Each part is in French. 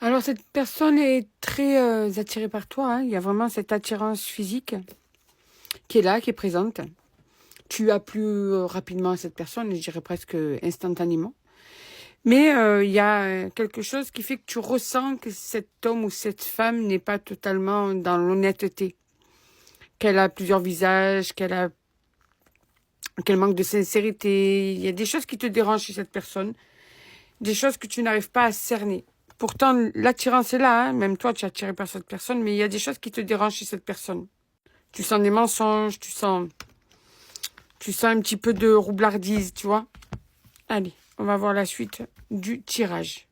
Alors, cette personne est très attirée par toi, hein. Il y a vraiment cette attirance physique qui est là, qui est présente. Tu as plu rapidement à cette personne, je dirais presque instantanément. Mais il y a quelque chose qui fait que tu ressens que cet homme ou cette femme n'est pas totalement dans l'honnêteté. Qu'elle a plusieurs visages, qu'elle manque de sincérité. Il y a des choses qui te dérangent chez cette personne, des choses que tu n'arrives pas à cerner. Pourtant, l'attirance est là, hein. Même toi, tu es attiré par cette personne, mais il y a des choses qui te dérangent chez cette personne. Tu sens des mensonges, tu sens un petit peu de roublardise, tu vois. Allez, on va voir la suite du tirage.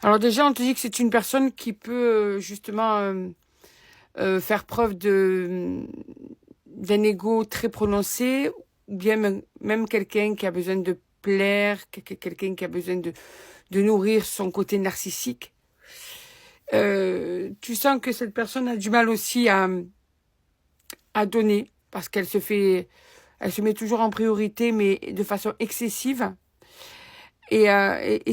Alors déjà, on te dit que c'est une personne qui peut justement faire preuve d'un ego très prononcé, ou bien même quelqu'un qui a besoin de plaire, quelqu'un qui a besoin de nourrir son côté narcissique. Tu sens que cette personne a du mal aussi à donner, parce elle se met toujours en priorité, mais de façon excessive. Et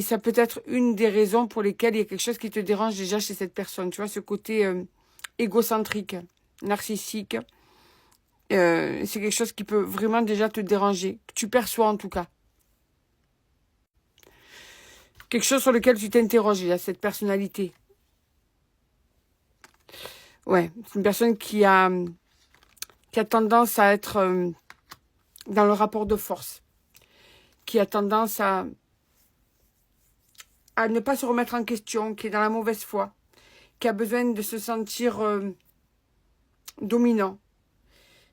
ça peut être une des raisons pour lesquelles il y a quelque chose qui te dérange déjà chez cette personne. Tu vois, ce côté égocentrique, narcissique, c'est quelque chose qui peut vraiment déjà te déranger, que tu perçois en tout cas. Quelque chose sur lequel tu t'interroges, il y a cette personnalité. Ouais, c'est une personne qui a tendance à être dans le rapport de force, qui a tendance à ne pas se remettre en question, qui est dans la mauvaise foi, qui a besoin de se sentir dominant.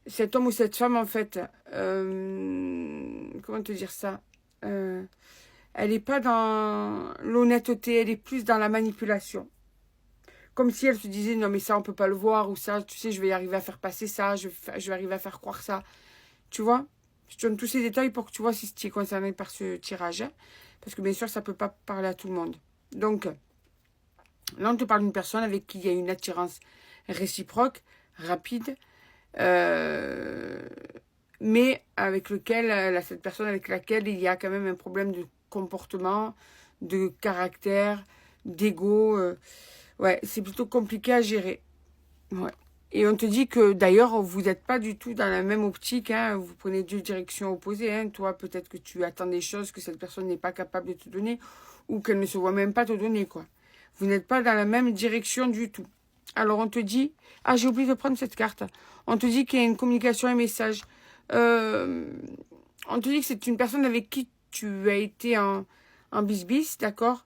Cet homme ou cette femme, en fait, comment te dire ça, elle n'est pas dans l'honnêteté, elle est plus dans la manipulation. Comme si elle se disait, non mais ça on peut pas le voir, ou ça, tu sais, je vais y arriver à faire passer ça, je vais arriver à faire croire ça. Tu vois? Je te donne tous ces détails pour que tu vois si tu es concerné par ce tirage, hein. Parce que bien sûr, ça peut pas parler à tout le monde. Donc, là on te parle d'une personne avec qui il y a une attirance réciproque, rapide, euh, mais avec cette personne avec laquelle il y a quand même un problème de comportement, de caractère, d'ego. Ouais, c'est plutôt compliqué à gérer. Ouais. Et on te dit que d'ailleurs, vous n'êtes pas du tout dans la même optique, hein. Vous prenez deux directions opposées, hein. Toi, peut-être que tu attends des choses que cette personne n'est pas capable de te donner ou qu'elle ne se voit même pas te donner, quoi. Vous n'êtes pas dans la même direction du tout. Alors on te dit... Ah, j'ai oublié de prendre cette carte. On te dit qu'il y a une communication, un message. Euh, on te dit que c'est une personne avec qui tu as été en bis-bis, d'accord?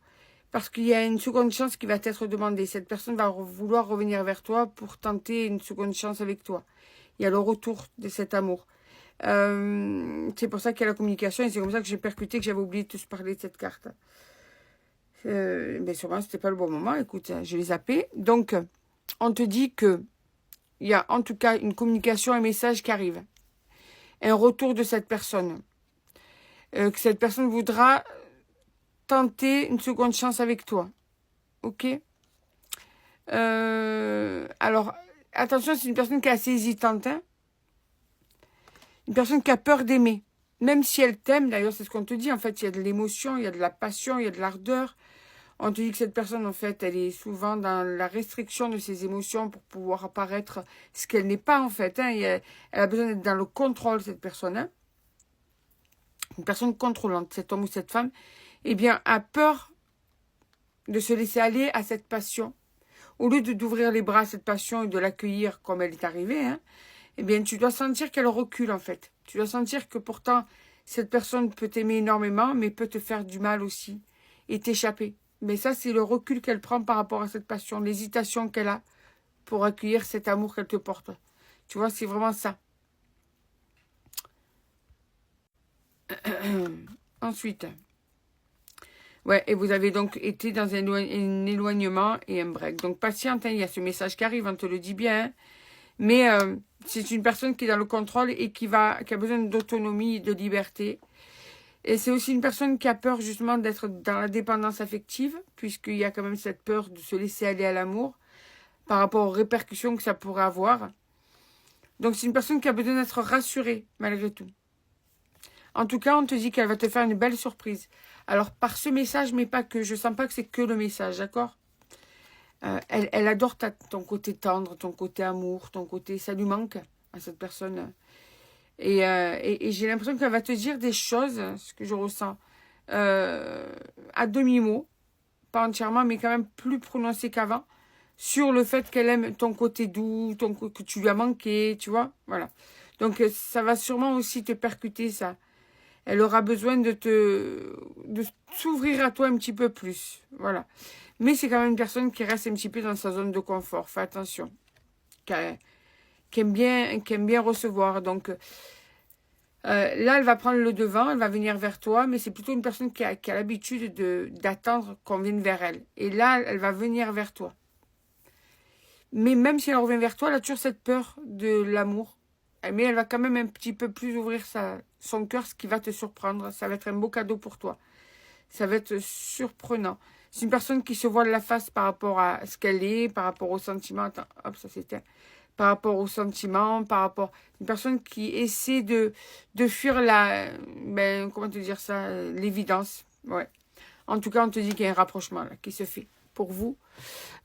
Parce qu'il y a une seconde chance qui va t'être demandée. Cette personne va vouloir revenir vers toi pour tenter une seconde chance avec toi. Il y a le retour de cet amour. C'est pour ça qu'il y a la communication et c'est comme ça que j'ai percuté que j'avais oublié de te parler de cette carte. Mais sûrement, c'était pas le bon moment. Écoute, je l'ai zappé. Donc, on te dit que il y a en tout cas une communication, un message qui arrive. Un retour de cette personne. Que cette personne voudra tenter une seconde chance avec toi. Ok? Alors, attention, c'est une personne qui est assez hésitante, hein. Une personne qui a peur d'aimer. Même si elle t'aime, d'ailleurs, c'est ce qu'on te dit. En fait, il y a de l'émotion, il y a de la passion, il y a de l'ardeur. On te dit que cette personne, en fait, elle est souvent dans la restriction de ses émotions pour pouvoir apparaître ce qu'elle n'est pas, en fait, hein. Elle a besoin d'être dans le contrôle, cette personne, hein. Une personne contrôlante, cet homme ou cette femme, eh bien, a peur de se laisser aller à cette passion. Au lieu d'ouvrir les bras à cette passion et de l'accueillir comme elle est arrivée, hein, eh bien, tu dois sentir qu'elle recule, en fait. Tu dois sentir que pourtant, cette personne peut t'aimer énormément, mais peut te faire du mal aussi et t'échapper. Mais ça, c'est le recul qu'elle prend par rapport à cette passion, l'hésitation qu'elle a pour accueillir cet amour qu'elle te porte. Tu vois, c'est vraiment ça. Ensuite, ouais, et vous avez donc été dans un éloignement et un break. Donc, patiente, hein, il y a ce message qui arrive, on te le dit bien, hein. Mais c'est une personne qui est dans le contrôle et qui a besoin d'autonomie, de liberté. Et c'est aussi une personne qui a peur justement d'être dans la dépendance affective, puisqu'il y a quand même cette peur de se laisser aller à l'amour par rapport aux répercussions que ça pourrait avoir. Donc c'est une personne qui a besoin d'être rassurée malgré tout. En tout cas, on te dit qu'elle va te faire une belle surprise. Alors, par ce message, mais pas que. Je sens pas que c'est que le message, d'accord? Elle adore ton côté tendre, ton côté amour, ton côté... Ça lui manque à cette personne. Et j'ai l'impression qu'elle va te dire des choses, ce que je ressens, à demi-mot. Pas entièrement, mais quand même plus prononcé qu'avant. Sur le fait qu'elle aime ton côté doux, que tu lui as manqué, tu vois. Voilà. Donc, ça va sûrement aussi te percuter, ça. Elle aura besoin de s'ouvrir à toi un petit peu plus. Voilà. Mais c'est quand même une personne qui reste un petit peu dans sa zone de confort. Fais attention. Qui aime bien recevoir. Donc, là, elle va prendre le devant, elle va venir vers toi, mais c'est plutôt une personne qui a l'habitude d'attendre qu'on vienne vers elle. Et là, elle va venir vers toi. Mais même si elle revient vers toi, elle a toujours cette peur de l'amour. Mais elle va quand même un petit peu plus ouvrir son cœur, ce qui va te surprendre. Ça va être un beau cadeau pour toi. Ça va être surprenant. C'est une personne qui se voit de la face par rapport à ce qu'elle est, par rapport aux sentiments. Attends, hop, ça c'était. Par rapport aux sentiments, par rapport... Une personne qui essaie de fuir comment te dire ça, l'évidence. Ouais. En tout cas, on te dit qu'il y a un rapprochement là, qui se fait pour vous.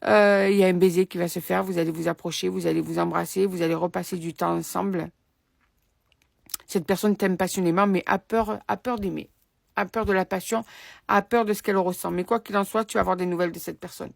Il y a un baiser qui va se faire. Vous allez vous approcher, vous allez vous embrasser, vous allez repasser du temps ensemble. Cette personne t'aime passionnément, mais a peur d'aimer. A peur de la passion, a peur de ce qu'elle ressent. Mais quoi qu'il en soit, tu vas avoir des nouvelles de cette personne.